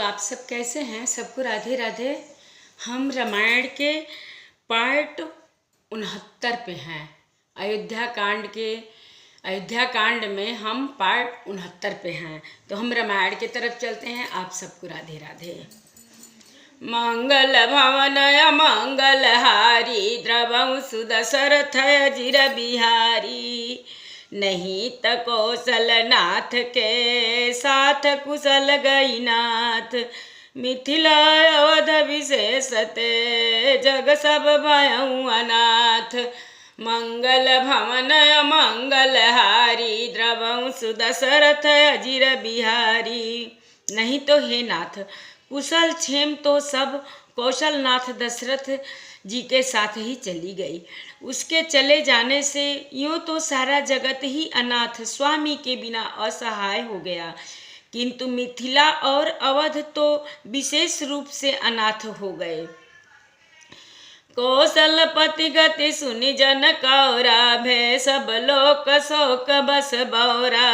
आप सब कैसे हैं? सबको राधे राधे। हम रामायण के पार्ट 69 पे हैं। अयोध्या कांड में हम पार्ट 69 पे हैं। तो हम रामायण की तरफ चलते हैं। आप सबको राधे राधे। मंगल भवन मंगल हारी द्रवं सुदशरथ अजिर बिहारी। नहीं त कौशल नाथ के साथ कुशल गई नाथ। मिथिला अवध विशेषते जग सब भयउ अनाथ। मंगल भवन मंगल हारी द्रवं सुदशरथ अजिर बिहारी। नहीं तो हे नाथ, कुशल क्षेम तो सब कौशल नाथ दशरथ जी के साथ ही चली गई। उसके चले जाने से यूँ तो सारा जगत ही अनाथ स्वामी के बिना असहाय हो गया, किंतु मिथिला और अवध तो विशेष रूप से अनाथ हो गए। कौशलपति गति सुनि जन कौरा भय सब लोक शोक बस बौरा।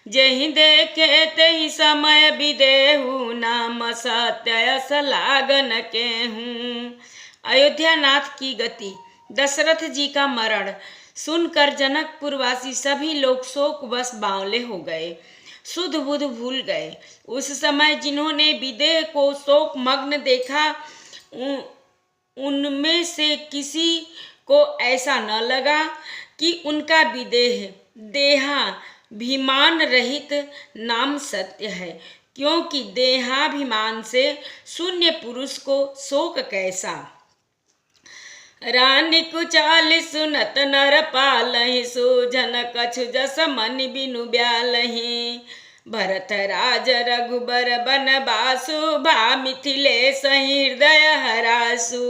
जहि देखे तहि समय विदेहु नाम सत्य सलागन केहूँ। अयोध्या नाथ की गति, दशरथ जी का मरण सुनकर जनकपुरवासी सभी लोग शोक बस बावले हो गए, सुध बुध भूल गए। उस समय जिन्होंने विदेह को शोक मग्न देखा, उनमें से किसी को ऐसा न लगा कि उनका विदेह देहाभिमान रहित नाम सत्य है, क्योंकि देहाभिमान से शून्य पुरुष को शोक कैसा। रानी कुचाल सुनत नर पालहि सूझन कछु जस मन बिनु ब्यालहि। भरत राज रघुबर बनबासु भा मिथिलेश हृदय हरासु।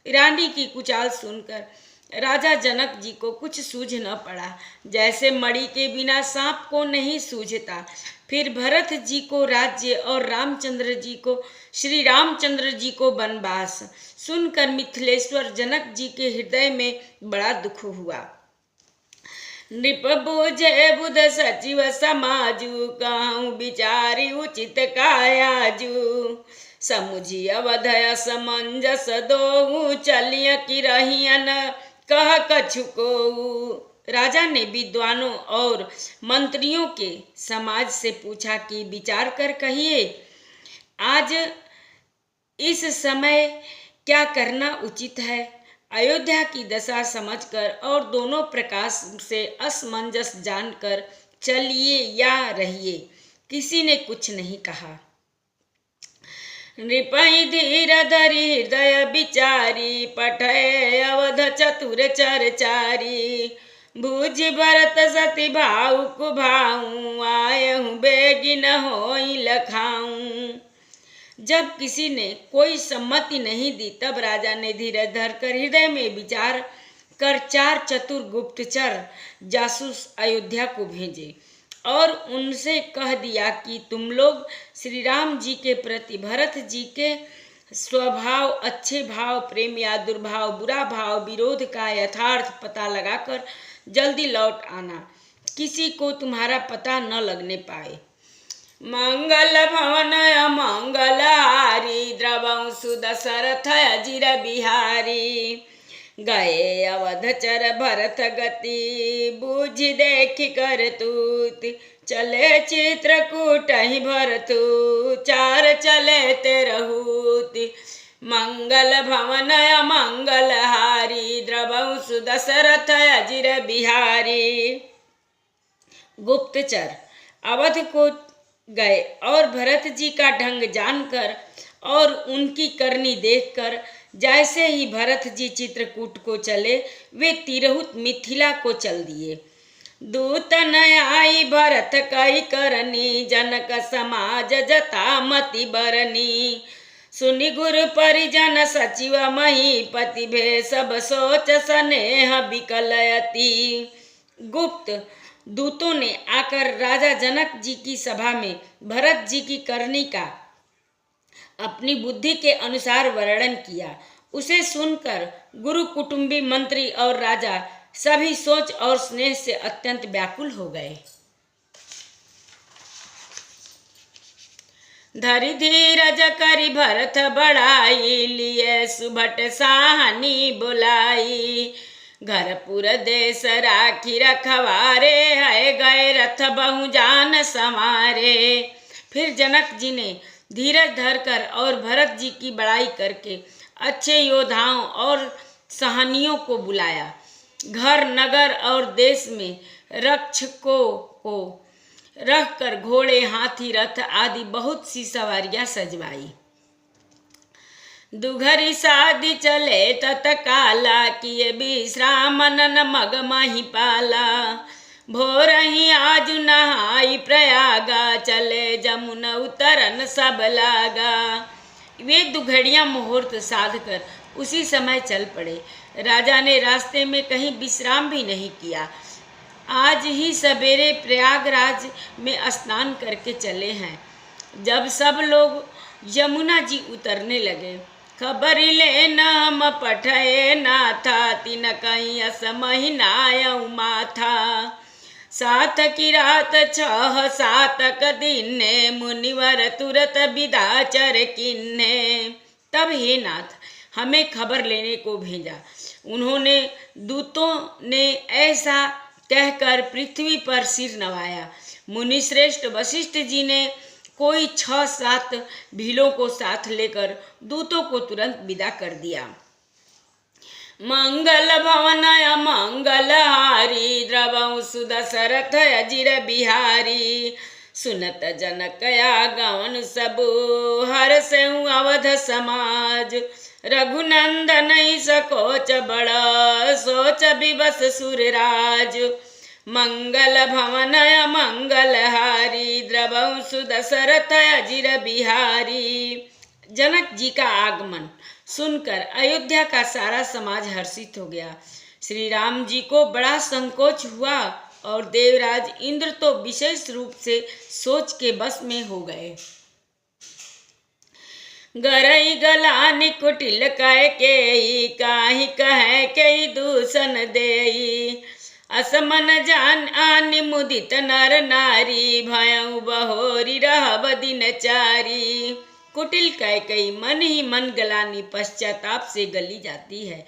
रानी की कुचाल सुनकर राजा जनक जी को कुछ सूझ न पड़ा, जैसे मणि के बिना सांप को नहीं सूझता। फिर भरत जी को राज्य और श्री रामचंद्र जी को वनवास सुनकर मिथिलेश्वर जनक जी के हृदय में बड़ा दुख हुआ। नृप बूझे बुध सचिव समाजु कहूँ विचारी उचित कायाजु। समुझी अवध असमंजस दोहु चलिय कि रहियन कह कछु को। राजा ने विद्वानों और मंत्रियों के समाज से पूछा कि विचार कर कहिए, आज इस समय क्या करना उचित है। अयोध्या की दशा समझकर और दोनों प्रकार से असमंजस जानकर चलिए या रहिए। किसी ने कुछ नहीं कहा। नृपहि धीर धरि हृदय विचारी पठय अवध चतुर चरचारी। भूज भरत सती भाऊ कुभाऊं आयहूँ बेगिन होई लखाऊं। जब किसी ने कोई सम्मति नहीं दी, तब राजा ने धीरज धरकर हृदय में विचार कर 4 चतुर गुप्तचर जासूस अयोध्या को भेजे और उनसे कह दिया कि तुम लोग श्री राम जी के प्रति भरत जी के स्वभाव, अच्छे भाव, प्रेम या दुर्भाव, बुरा भाव, विरोध का यथार्थ पता लगाकर जल्दी लौट आना, किसी को तुम्हारा पता न लगने पाए। मंगल भवन मंगल हारी द्रवं सुदशरथ अजिर बिहारी। गए अवध चर भरत गति बूझि देखि कर तूत। चले चित्रकूट ही भरतु 4 चले तेरहूत। मंगल भवन मंगल हारी द्रवं सुदशरथ अजिर बिहारी। गुप्तचर अवध को गए और भरत जी का ढंग जानकर और उनकी करनी देखकर जैसे ही भरत जी चित्रकूट को चले, वे तिरहुत मिथिला को चल दिए। दूत न आई भरत कई करनी जनक समाज जता मति बरनी। सुनि गुरु परिजन सचिव महीपति भे सब सोच स्नेह विकलयति। गुप्त दूतों ने आकर राजा जनक जी की सभा में भरत जी की करनी का अपनी बुद्धि के अनुसार वर्णन किया। उसे सुनकर गुरु, कुटुंबी, मंत्री और राजा सभी सोच और स्नेह से अत्यंत व्याकुल हो गए। धरि धीरज करि भरत बढ़ाई, लिए सुभट साहनी बुलाई। घरपुर देश राखी रखवारे, है गए रथ बहु जान संवारे। फिर जनक जी ने धीरज धरकर और भरत जी की बड़ाई करके अच्छे योद्धाओं और सहनियों को बुलाया। घर नगर और देश में रक्षकों को रखकर घोड़े हाथी रथ आदि बहुत सी सवारियां सजवाई। दुघरी शादी चले तत्काला, किए विश्राम नन मग माही पाला। भोर ही आज नहाई प्रयागा, चले जमुन उतरन सब लागा। वे दुघड़ियां मुहूर्त साध कर उसी समय चल पड़े। राजा ने रास्ते में कहीं विश्राम भी नहीं किया। आज ही सवेरे प्रयागराज में स्नान करके चले हैं। जब सब लोग यमुना जी उतरने लगे, खबर ले नाम पठे नाथा, तिन कहीं असमहि नायउ माथा। सात की रात 6 सातक दिने, मुनिवर तुरत विदा चर किन्ने। तब हे नाथ, हमें खबर लेने को भेजा। उन्होंने दूतों ने ऐसा कहकर पृथ्वी पर सिर नवाया। मुनिश्रेष्ठ वशिष्ठ जी ने कोई 6-7 भीलों को साथ लेकर दूतों को तुरंत विदा कर दिया। मंगल भवन मंगल हारी, द्रवहु सुदशरथ अजिर बिहारी। सुनत जनक आगमन सबु, हर्षउ अवध समाज। रघुनंदन सकोच बड़, सोच विवश सुरराज। मंगल भवन मंगल हारी, द्रवहु सुदशरथ अजिर बिहारी। जनक जी का आगमन सुनकर अयोध्या का सारा समाज हर्षित हो गया। श्री राम जी को बड़ा संकोच हुआ और देवराज इंद्र तो विशेष रूप से सोच के बस में हो गए। गरई गलानि कुटिल कह के, काहि कहे के दूषण देई। असमन जान आनि मुदित नर नारी, भयउ बहोरी रहब दिन चारी। कुटिल कैकेयी मन ही मन गलानी पश्चाताप से गली जाती है।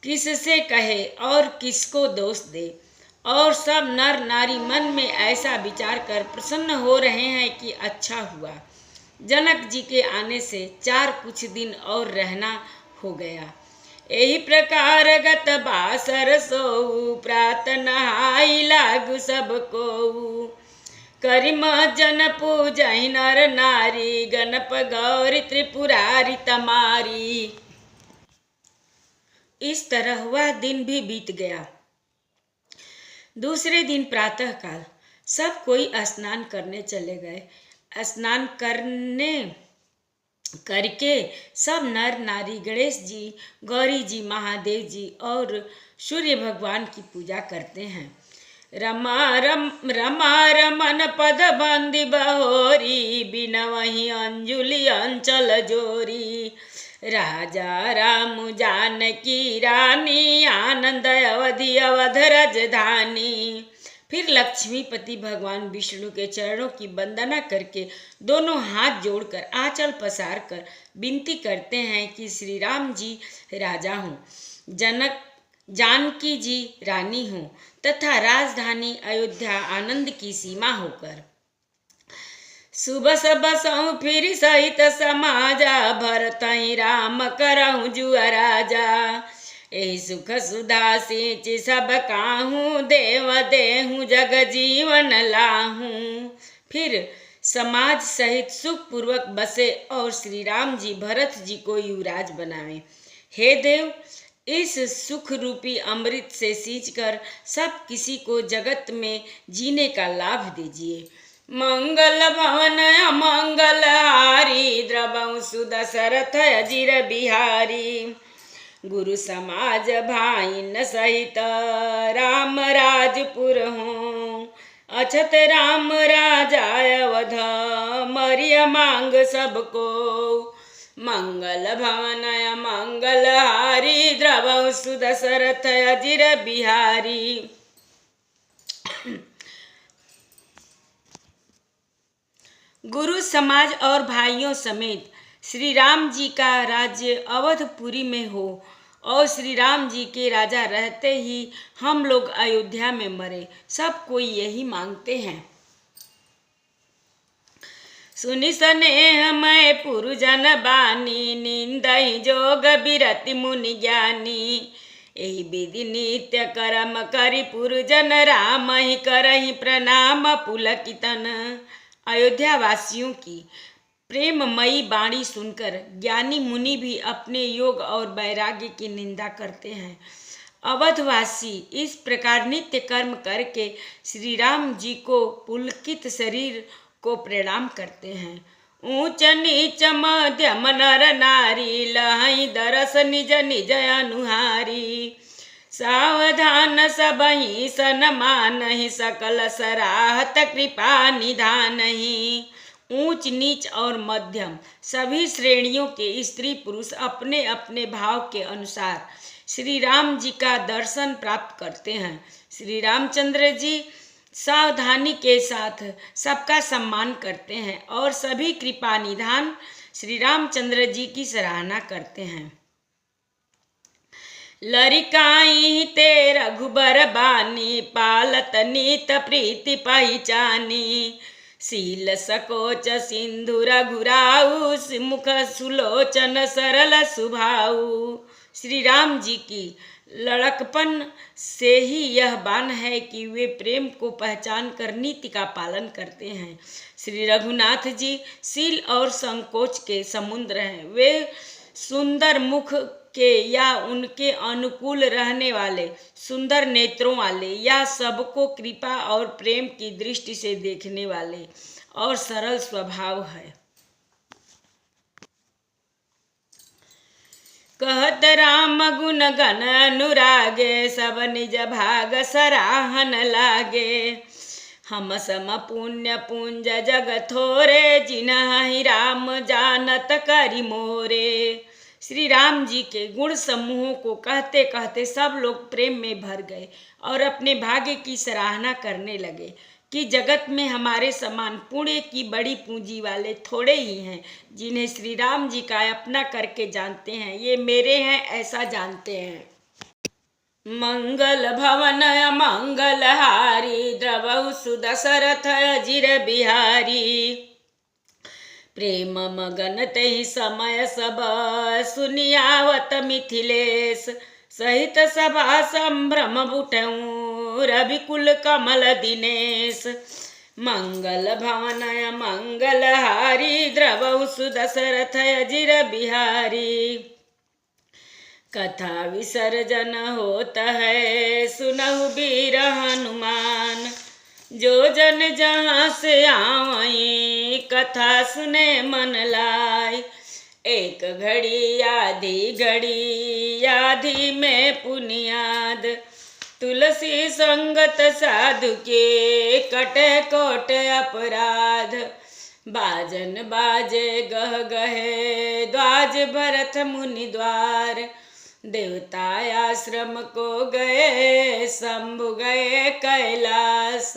किससे कहे और किसको दोष दे। और सब नर नारी मन में ऐसा विचार कर प्रसन्न हो रहे हैं कि अच्छा हुआ, जनक जी के आने से 4 कुछ दिन और रहना हो गया। यही प्रकार गत बासर सोऊ, प्रात नहाई लागु सबको। करिम जन पूजहि नर नारी, गणप गौरी त्रिपुरारी तमारी। इस तरह वह दिन भी बीत गया। दूसरे दिन प्रातः काल सब कोई स्नान करने चले गए। स्नान करके सब नर नारी गणेश जी, गौरी जी, महादेव जी और सूर्य भगवान की पूजा करते हैं। रमा रमन पद बंदी बहोरी, बिनवहि अंजुलि अंचल जोरी। राजा राम जानकी रानी, आनंद अवधि अवध राजधानी। फिर लक्ष्मीपति भगवान विष्णु के चरणों की वंदना करके दोनों हाथ जोड़कर आंचल पसार कर विनती करते हैं कि श्री राम जी राजा हों, जानकी जी रानी हों तथा राजधानी अयोध्या आनंद की सीमा होकर। सुबस बसऊं फिर सहित समाजा, भरतहि राम करऊं जुआ राजा। एहि सुख सुधा सिंच सब काहूँ, देव देहूँ जग जीवन लाहूँ। फिर समाज सहित सुख पूर्वक बसे और श्री राम जी भरत जी को युवराज बनावे। हे देव, इस सुख रूपी अमृत से सींचकर सब किसी को जगत में जीने का लाभ दीजिए। मंगल भवन अमंगल हारी, द्रवहु सुदशरथ अजिर बिहारी। गुरु समाज भाइन सहित, राम राजपुर हों। अछत राम राजा अवध, मरिय मांग सबको। मंगल भवन मंगल हारी, द्रवहु सुदशरथ अजिर बिहारी। गुरु समाज और भाइयों समेत श्री राम जी का राज्य अवधपुरी में हो और श्री राम जी के राजा रहते ही हम लोग अयोध्या में मरे, सब कोई यही मांगते हैं। सुनि स्नेह मैं पुरुजन बानी, निंदहि जोग बिरति मुनि ज्ञानी। एहि विधि नित्य कर्म करि पुरुजन, राम ही करहि प्रणाम पुलकितन। अयोध्या वासियों की प्रेममयी वाणी सुनकर ज्ञानी मुनि भी अपने योग और वैराग्य की निंदा करते हैं। अवधवासी इस प्रकार नित्य कर्म करके श्री राम जी को पुलकित शरीर को प्रणाम करते हैं। ऊंच नीच मध्यम नर नारी, लहई दरस निज निज अनुहारी। सावधान सबहि सन्मानहि, सकल सराहत कृपा निधानहि। ऊंच नीच और मध्यम सभी श्रेणियों के स्त्री पुरुष अपने अपने भाव के अनुसार श्री राम जी का दर्शन प्राप्त करते हैं। श्री रामचंद्र जी सावधानी के साथ सबका सम्मान करते हैं और सभी कृपा निधान श्री रामचंद्र जी की सराहना करते हैं। लरिकाई ते रघुबर बानी, पालत नीत प्रीति पहिचानी। शील सकोच सिंधु रघुराऊ, मुख सुलोचन सरल सुभाऊ। श्री राम जी की लड़कपन से ही यह बान है कि वे प्रेम को पहचान कर नीति का पालन करते हैं। श्री रघुनाथ जी शील और संकोच के समुद्र हैं। वे सुंदर मुख के या उनके अनुकूल रहने वाले, सुंदर नेत्रों वाले या सबको कृपा और प्रेम की दृष्टि से देखने वाले और सरल स्वभाव है। कहत राम गुण गण अनुरागे, सब निज भाग सराहन लागे। हम सम पुण्य पुंज जग थोरे, जिन्हि राम जानत करि मोरे। श्री राम जी के गुण समूहों को कहते कहते सब लोग प्रेम में भर गए और अपने भाग्य की सराहना करने लगे कि जगत में हमारे समान पुण्य की बड़ी पूंजी वाले थोड़े ही हैं, जिन्हें श्री राम जी का अपना करके जानते हैं। ये मेरे हैं ऐसा जानते हैं। मंगल भवन मंगल हारी, द्रवहु सुदशरथ अजिर बिहारी। प्रेम मगन तेहि समय सब, सुनियावत मिथिलेश। सहित सभा संभ्रम उठऊँ, रविकुल कमल दिनेश। मंगल भवन मंगल हारी, द्रवहु सुदशरथ अजिर बिहारी। कथा विसर्जन होत है, सुनहु वीर हनुमान। जो जन जहाँ से आवई, कथा सुने मन लाई। एक घड़ी आधी घड़ी, आधी में पुनियाद। तुलसी संगत साधु के, कटे कोट अपराध। बाजन बाजे गह गहे, द्वाज भरत मुनि द्वार। देवता आश्रम को गए, शंभु गए कैलाश।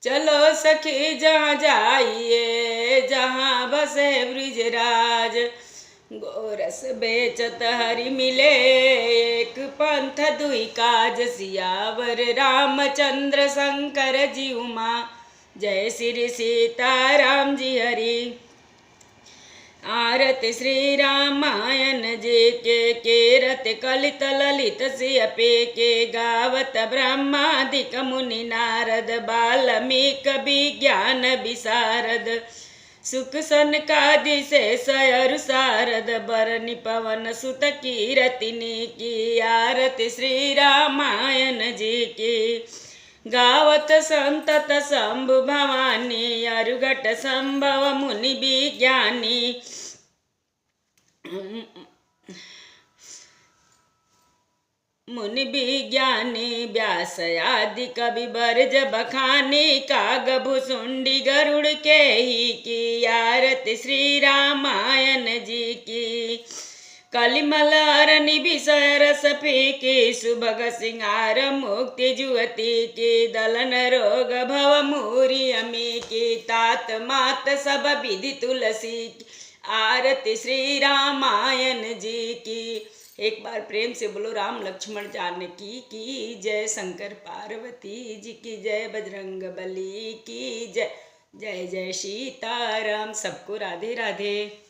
चलो सखी जहाँ जाइए, जहाँ बसे ब्रिजराज। गोरस बेचत हरि मिले, एक पंथ दुई काज। सियावर रामचंद्र शंकर जी उमा, जय श्री सीताराम जी हरि। आरत श्री रामायण जी के, केरत कलित ललित सियपे के। गावत ब्रह्मादिक मुनि नारद, वाल्मीक विज्ञान विशारद। सुख सनकादि शेष अरु शारद, बरनि पवन सुत कीरतिनि की। आरत श्री रामायण जी की। गावत संतत शंभु भवानी, अरुघट संभव मुनि विज्ञानी। मुनि विज्ञानी व्यास आदि कवि बरज बखानी। काग भुसुंडी गरुड़ के ही की। आरत श्री रामायण जी की। कलिमल निबिसय रस फीकी सुभग सिंगार मुक्ति जुगति की दलन रोग भव मूरी अमी की तात मात सब विधि तुलसी की आरती श्री रामायण जी की। एक बार प्रेम से बोलो राम लक्ष्मण जानकी की जय, शंकर पार्वती जी की जय, बजरंग बली की जय। जय जय सीताराम। सबको राधे राधे।